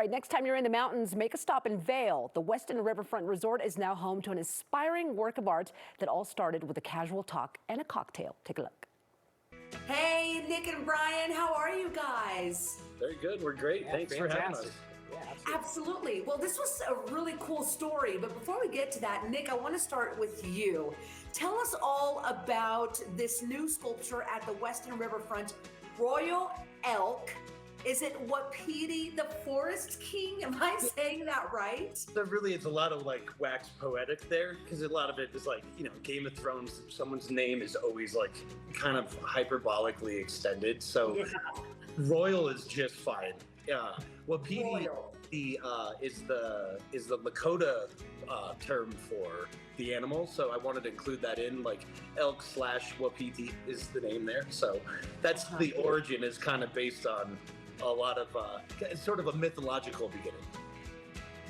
All right, next time you're in the mountains, make a stop in Vail. The Westin Riverfront Resort is now home to an inspiring work of art that all started with a casual talk and a cocktail. Take a look. Hey, Nick and Brian, how are you guys? Very good. We're great. Yeah, Thanks fantastic. for having us. Yeah, Absolutely. Well, this was a really cool story, but before we get to that, Nick, I want to start with you. Tell us all about this new sculpture at the Westin Riverfront, Royal Elk. Is it Wapiti, the Forest King? Am I saying that right? There really is a lot of like wax poetic there, because a lot of it is like, Game of Thrones, someone's name is always like kind of hyperbolically extended. So Royal is just fine. Yeah. Wapiti is the Lakota term for the animal, so I wanted to include that in, like elk / Wapiti is the name there. So that's the origin, is kind of based on a lot of it's sort of a mythological beginning.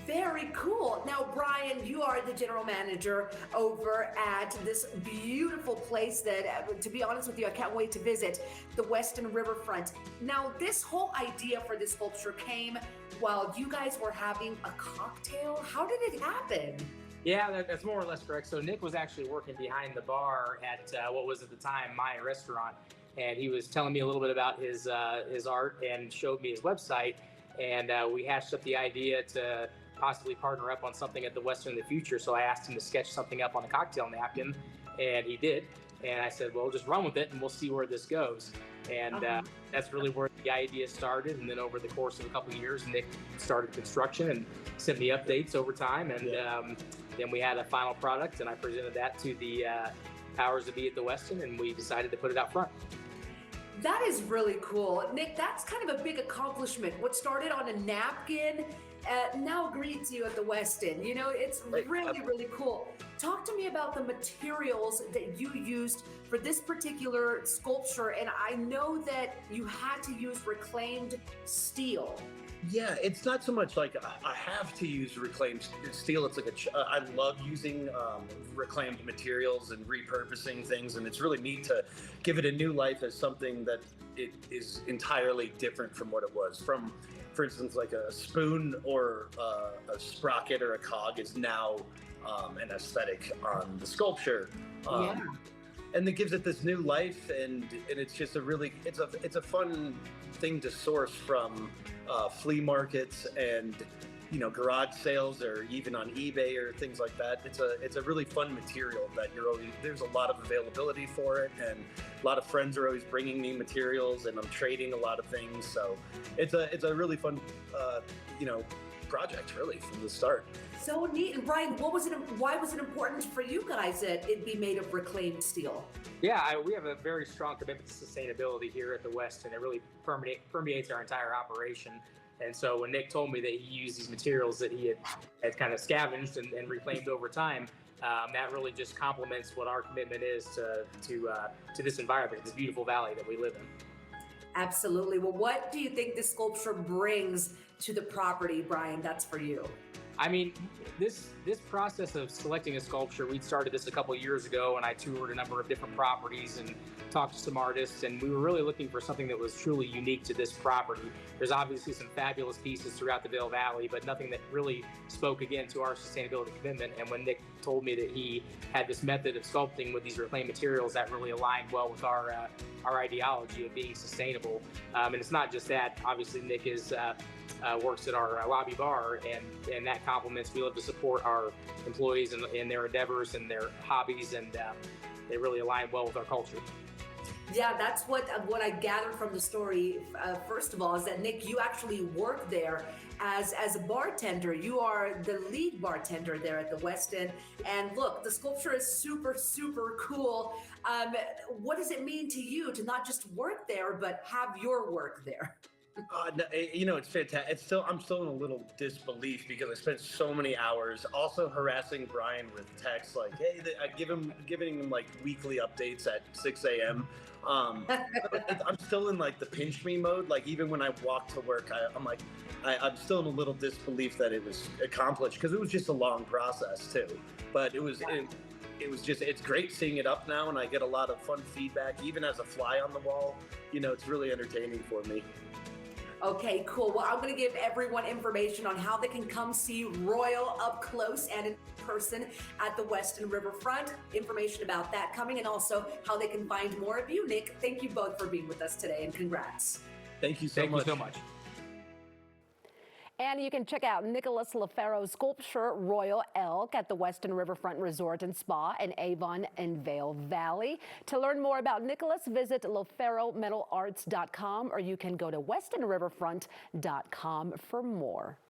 Very cool. Now, Brian, you are the general manager over at this beautiful place that, to be honest with you, I can't wait to visit, the Westin Riverfront. Now, this whole idea for this sculpture came while you guys were having a cocktail. How did it happen? Yeah, that's more or less correct. So Nick was actually working behind the bar at what was at the time my restaurant, and he was telling me a little bit about his art and showed me his website, and we hashed up the idea to possibly partner up on something at the Westin in the future. So I asked him to sketch something up on a cocktail napkin, and he did. And I said, well, just run with it and we'll see where this goes. And that's really where the idea started. And then over the course of a couple of years, Nick started construction and sent me updates over time. And then we had a final product, and I presented that to the powers that be at the Westin, and we decided to put it out front. That is really cool. Nick, that's kind of a big accomplishment. What started on a napkin now greets you at the Westin. It's really cool. Talk to me about the materials that you used for this particular sculpture. And I know that you had to use reclaimed steel. Yeah, it's not so much like I have to use reclaimed steel. It's like I love using reclaimed materials and repurposing things, and it's really neat to give it a new life as something that it is entirely different from what it was. For instance, like a spoon or a sprocket or a cog is now an aesthetic on the sculpture. And it gives it this new life, and it's just it's a fun thing to source from flea markets and garage sales, or even on eBay or things like that. It's a really fun material that there's a lot of availability for it, and a lot of friends are always bringing me materials, and I'm trading a lot of things. So it's a really fun project, really, from the start. So neat. And Brian, why was it important for you guys that it be made of reclaimed steel? Yeah, we have a very strong commitment to sustainability here at the Westin. It really permeates our entire operation. And so when Nick told me that he used these materials that he had kind of scavenged and reclaimed over time, that really just complements what our commitment is to this environment, this beautiful valley that we live in. Absolutely. Well, what do you think this sculpture brings to the property, Brian? That's for you. I mean, this process of selecting a sculpture, we started this a couple of years ago, and I toured a number of different properties and talked to some artists, and we were really looking for something that was truly unique to this property. There's obviously some fabulous pieces throughout the Vail Valley, but nothing that really spoke again to our sustainability commitment. And when Nick told me that he had this method of sculpting with these reclaimed materials, that really aligned well with our ideology of being sustainable. And it's not just that. Obviously, Nick works at our lobby bar, and that complements. We love to support our employees in their endeavors and their hobbies, and they really align well with our culture. Yeah, that's what I gathered from the story. First of all, is that Nick, you actually work there as a bartender. You are the lead bartender there at the Westin. And look, the sculpture is super, super cool. What does it mean to you to not just work there, but have your work there? No, it's fantastic. I'm still in a little disbelief, because I spent so many hours also harassing Brian with texts like, hey, giving him like weekly updates at 6 a.m. I'm still in like the pinch me mode. Like, even when I walk to work, I'm still in a little disbelief that it was accomplished, because it was just a long process too. But it's great seeing it up now, and I get a lot of fun feedback, even as a fly on the wall. It's really entertaining for me. Okay, cool. Well, I'm going to give everyone information on how they can come see Royal up close and in person at the Westin Riverfront. Information about that coming, and also how they can find more of you. Nick, thank you both for being with us today, and congrats. Thank you so Thank much. you so much. And you can check out Nicholas LoFaro's sculpture, Royal Elk, at the Westin Riverfront Resort and Spa in Avon and Vail Valley. To learn more about Nicholas, visit LoFaroMetalArts.com, or you can go to WestinRiverfront.com for more.